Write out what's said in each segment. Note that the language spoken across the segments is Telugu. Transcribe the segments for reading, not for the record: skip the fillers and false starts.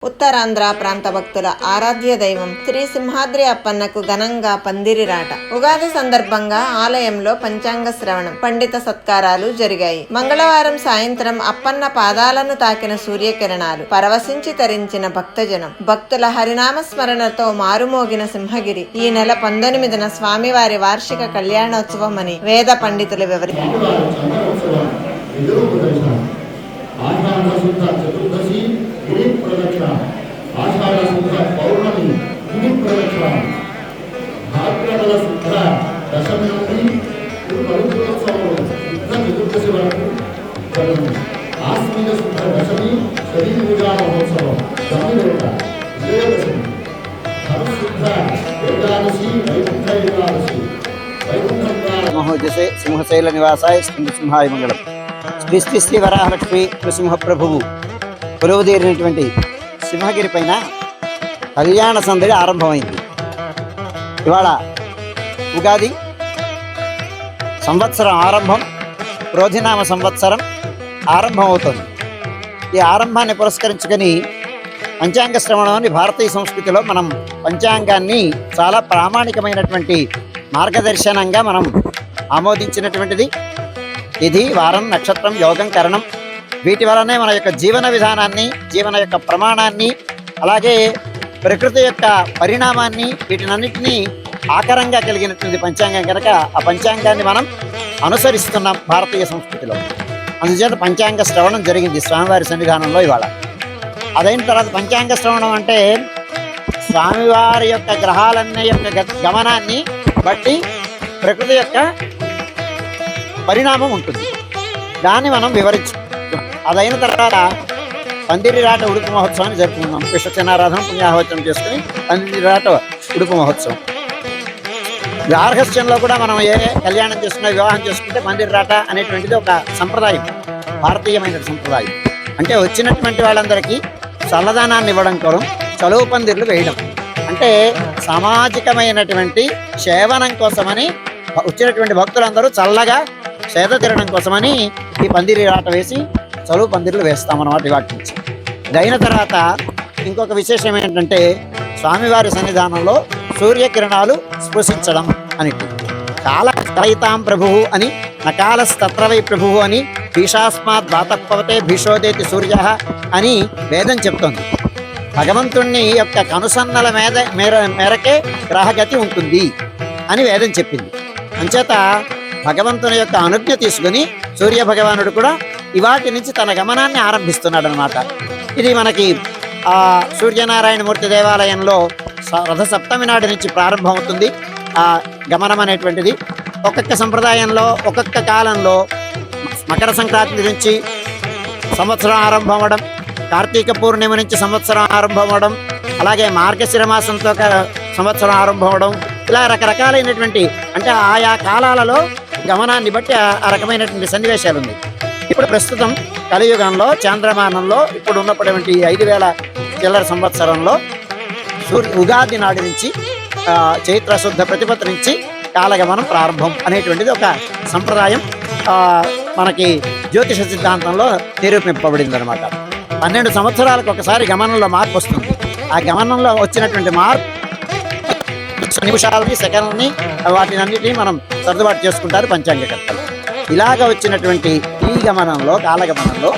ఉత్తరాంధ్ర ప్రాంత భక్తుల ఆరాధ్య దైవం శ్రీ సింహాద్రి అప్పన్నకు ఘనంగా పందిరిరాట. ఉగాది సందర్భంగా ఆలయంలో పంచాంగ శ్రవణం, పండిత సత్కారాలు జరిగాయి. మంగళవారం సాయంత్రం అప్పన్న పాదాలను తాకిన సూర్యకిరణాలు పరవశించి తరించిన భక్తజనం. భక్తుల హరినామ స్మరణతో మారుమోగిన సింహగిరి ఈ నెల 19న స్వామివారి వార్షిక కళ్యాణోత్సవం అని వేద పండితులు వివరించారు. ఆషాఢ శుద్ధ పౌర్ణమి గిరి ప్రదక్షిణ, భాద్రపద శుద్ధ దశమి నుండి పవిత్రోత్సవం శుద్ధ చతుర్దశి వరకు జరుగుతుంది. ఆశ్వీజ శుద్ధ దశమి శరీ పూజా మహోత్సవం, దమిరోట విజయదశమి, ధనుశుద్ధ ఏకాదశి వైకుంఠ ఏకాదశి, మహోజసే సింహశైల నివాసాయ సింహాయ మంగళం. శ్రీ శ్రీ శ్రీ వరాహలక్ష్మి నృసింహ ప్రభువు కొలువుదీరినటువంటి సింహగిరి పైన కళ్యాణ సందడి ఆరంభమైంది. ఇవాళ ఉగాది సంవత్సరం ఆరంభం, క్రోధినామ సంవత్సరం ఆరంభం అవుతుంది. ఈ ఆరంభాన్ని పురస్కరించుకొని పంచాంగ శ్రవణం అని భారతీయ సంస్కృతిలో మనం పంచాంగాన్ని చాలా ప్రామాణికమైనటువంటి మార్గదర్శనంగా మనం ఆమోదించినటువంటిది. ఇది వారం, నక్షత్రం, యోగం, కరణం వీటి వలనే మన యొక్క జీవన విధానాన్ని, జీవన యొక్క ప్రమాణాన్ని, అలాగే ప్రకృతి యొక్క పరిణామాన్ని వీటినన్నింటినీ ఆకారంగా కలిగినటువంటి పంచాంగం కనుక ఆ పంచాంగాన్ని మనం అనుసరిస్తున్నాం భారతీయ సంస్కృతిలో. అందుచేత పంచాంగ శ్రవణం జరిగింది స్వామివారి సన్నిధానంలో ఇవాళ. అదైన తర్వాత పంచాంగ శ్రవణం అంటే స్వామివారి యొక్క గ్రహాలన్నీ యొక్క గమనాన్ని బట్టి ప్రకృతి యొక్క పరిణామం ఉంటుంది, దాన్ని మనం వివరించు. అదైన తర్వాత పందిరిరాట ఉడుపు మహోత్సవాన్ని జరుపుకుందాం. విశ్వచనారాధన పుణ్యాహవచనం చేసుకుని పందిరిరాట ఉడుపు మహోత్సవం. గార్హస్థ్యంలో కూడా మనం ఏ కళ్యాణం చేసుకున్నా, వివాహం చేసుకుంటే పందిరిరాట అనేటువంటిది ఒక సంప్రదాయం, భారతీయమైన సంప్రదాయం. అంటే వచ్చినటువంటి వాళ్ళందరికీ చల్లదానాన్ని ఇవ్వడం కోసం చలువు పందిర్లు వేయడం, అంటే సామాజికమైనటువంటి సేవనం కోసమని వచ్చినటువంటి భక్తులందరూ చల్లగా సేద తీరడం కోసమని ఈ పందిరిరాట వేసి చలువు పందిర్లు వేస్తామన్నమాట వాటి నుంచి. అయిన తర్వాత ఇంకొక విశేషం ఏంటంటే స్వామివారి సన్నిధానంలో సూర్యకిరణాలు స్పృశించడం అని. కాలకలయితాం ప్రభువు అని, నకాలస్తత్రవై ప్రభువు అని, భీషాస్మాత్ బాతపవతే భీషోదేతి సూర్య అని వేదం చెప్తోంది. భగవంతుణ్ణి యొక్క కనుసన్నల మేరకే గ్రహగతి ఉంటుంది అని వేదం చెప్పింది. అంచేత భగవంతుని యొక్క అనుజ్ఞ తీసుకుని సూర్య భగవానుడు కూడా ఇవాటి నుంచి తన గమనాన్ని ఆరంభిస్తున్నాడు అనమాట. ఇది మనకి సూర్యనారాయణమూర్తి దేవాలయంలో రథ సప్తమి నాటి నుంచి ప్రారంభమవుతుంది ఆ గమనం అనేటువంటిది. ఒక్కొక్క సంప్రదాయంలో ఒక్కొక్క కాలంలో మకర సంక్రాంతి నుంచి సంవత్సరం ఆరంభం అవ్వడం, కార్తీక పూర్ణిమ నుంచి సంవత్సరం ఆరంభం అవ్వడం, అలాగే మార్గశిర మాసంతో సంవత్సరం ఆరంభం అవ్వడం, ఇలా రకరకాలైనటువంటి అంటే ఆయా కాలాలలో గమనాన్ని బట్టి ఆ రకమైనటువంటి సన్నివేశాలు ఉన్నాయి. ఇప్పుడు ప్రస్తుతం కలియుగంలో చాంద్రమానంలో ఇప్పుడు ఉన్నటువంటి 5000 చిల్లర సంవత్సరంలో ఉగాది నాటి నుంచి చైత్ర శుద్ధ ప్రతిపత్తి నుంచి కాలగమనం ప్రారంభం అనేటువంటిది ఒక సంప్రదాయం మనకి జ్యోతిష సిద్ధాంతంలో నిరూపింపబడింది అనమాట. 12 సంవత్సరాలకు ఒకసారి గమనంలో మార్పు వస్తుంది. ఆ గమనంలో వచ్చినటువంటి మార్పు నిమిషాలని, సెకండ్ని వాటినన్నిటినీ మనం సర్దుబాటు చేసుకుంటారు పంచాంగకర్తలు. ఇలాగ వచ్చినటువంటి ఈ గమనంలో, కాలగమనంలో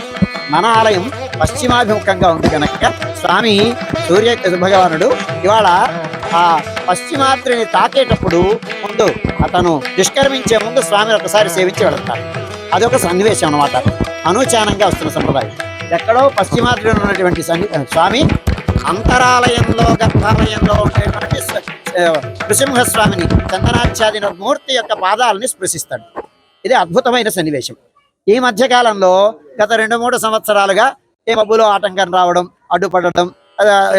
మన ఆలయం పశ్చిమాభిముఖంగా ఉంది కనుక స్వామి సూర్య భగవానుడు ఇవాళ ఆ పశ్చిమాద్రిని తాకేటప్పుడు ముందు అతను నిష్క్రమించే ముందు స్వామిని ఒకసారి సేవించి వెళతారు. అదొక సన్నివేశం అన్నమాట, అనూచానంగా వస్తున్న సంప్రదాయం. ఎక్కడో పశ్చిమాద్రిలో ఉన్నటువంటి స్వామి అంతరాలయంలో, గర్భాలయంలో ఉండేటువంటి నృసింహస్వామిని, చందనాచార్య మూర్తి యొక్క పాదాలని స్పృశిస్తాడు. ఇది అద్భుతమైన సన్నివేశం. ఈ మధ్యకాలంలో గత 2-3 సంవత్సరాలుగా ఏ మబ్బులో ఆటంకం రావడం, అడ్డుపడడం,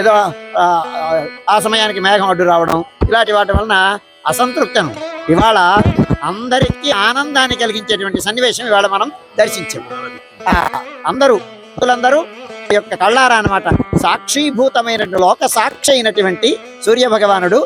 ఏదో ఆ సమయానికి మేఘం అడ్డు రావడం, ఇలాంటి వాటి వలన అసంతృప్తను ఇవాళ అందరికీ ఆనందాన్ని కలిగించేటువంటి సన్నివేశం ఇవాళ మనం దర్శించాం. భక్తులందరూ యొక్క కళ్ళారా అనమాట. సాక్షీభూతమైన లోక సాక్షి అయినటువంటి సూర్య భగవానుడు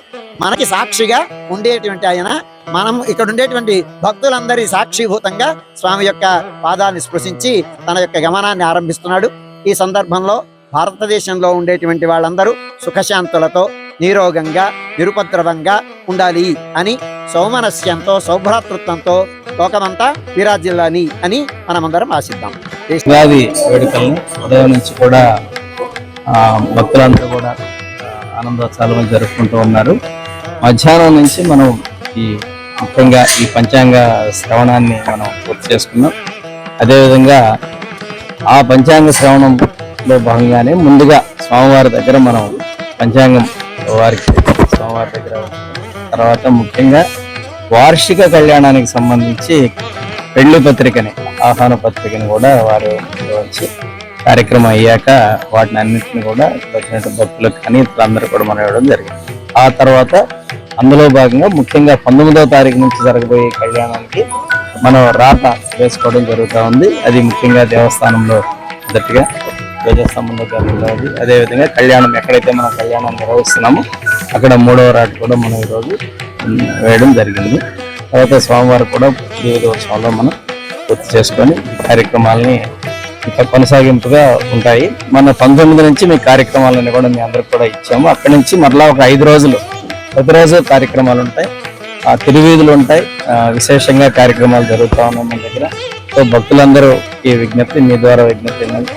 మనకి సాక్షిగా ఉండేటువంటి ఆయన, మనం ఇక్కడ ఉండేటువంటి భక్తులందరి సాక్షిభూతంగా స్వామి యొక్క పాదాన్ని స్పృశించి తన యొక్క గమనాన్ని ఆరంభిస్తున్నాడు. ఈ సందర్భంలో భారతదేశంలో ఉండేటువంటి వాళ్ళందరూ సుఖశాంతులతో నిరోగంగా నిరుపద్రవంగా ఉండాలి అని సౌమనస్యంతో సౌభ్రాతృత్వంతో లోకమంతా విరాజిల్లాని అని మనమందరం ఆశిద్దాం. ఉగాది వేడుకలను ఉదయం నుంచి కూడా భక్తులందరూ కూడా ఆనందోత్సవాలు జరుపుకుంటూ ఉన్నారు. మధ్యాహ్నం నుంచి మనం ముఖ్యంగా ఈ పంచాంగ శ్రవణాన్ని మనం పూర్తి చేసుకున్నాం. అదేవిధంగా ఆ పంచాంగ శ్రవణంలో భాగంగానే ముందుగా స్వామివారి దగ్గర మనం పంచాంగం వారికి స్వామివారి దగ్గర తర్వాత ముఖ్యంగా వార్షిక కళ్యాణానికి సంబంధించి పెళ్లి పత్రికని ఆహ్వాన పత్రికని కూడా వారు వచ్చి కార్యక్రమం అయ్యాక వాటిని అన్నింటిని కూడా వచ్చినట్టు భక్తులకు కానీ ఇతరులందరూ కూడా మనం ఇవ్వడం జరిగింది. ఆ తర్వాత అందులో భాగంగా ముఖ్యంగా 19వ తారీఖు నుంచి జరగబోయే కళ్యాణానికి మనం రాత వేసుకోవడం జరుగుతూ ఉంది. అది ముఖ్యంగా దేవస్థానంలో మొదటిగా ధ్వజస్తంభంలో జరుగుతుంది. అదేవిధంగా కళ్యాణం ఎక్కడైతే మనం కళ్యాణం నిర్వహిస్తున్నామో అక్కడ 3వ రాట కూడా మనం ఈరోజు వేయడం జరిగింది. తర్వాత స్వామివారు కూడా వివిధ ఉత్సవాల్లో మనం పూర్తి చేసుకొని కార్యక్రమాలని ఇంకా కొనసాగింపుగా ఉంటాయి. మన 19 నుంచి మీ కార్యక్రమాలన్నీ కూడా మీ అందరికి కూడా ఇచ్చాము. అక్కడి నుంచి మరలా ఒక 5 రోజులు ప్రతిరోజు కార్యక్రమాలు ఉంటాయి, తిరువీధులు ఉంటాయి, విశేషంగా కార్యక్రమాలు జరుగుతూ ఉన్నాయి మన దగ్గర. సో భక్తులందరూ ఈ విజ్ఞప్తి మీ ద్వారా విజ్ఞప్తి ఏంటంటే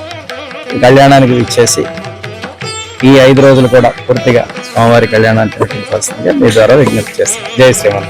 కళ్యాణానికి ఇచ్చేసి ఈ 5 రోజులు కూడా పూర్తిగా స్వామివారి కళ్యాణాన్ని తిలకించవలసిందిగా మీ ద్వారా విజ్ఞప్తి చేస్తాను. జై శ్రీమన్నారాయణ.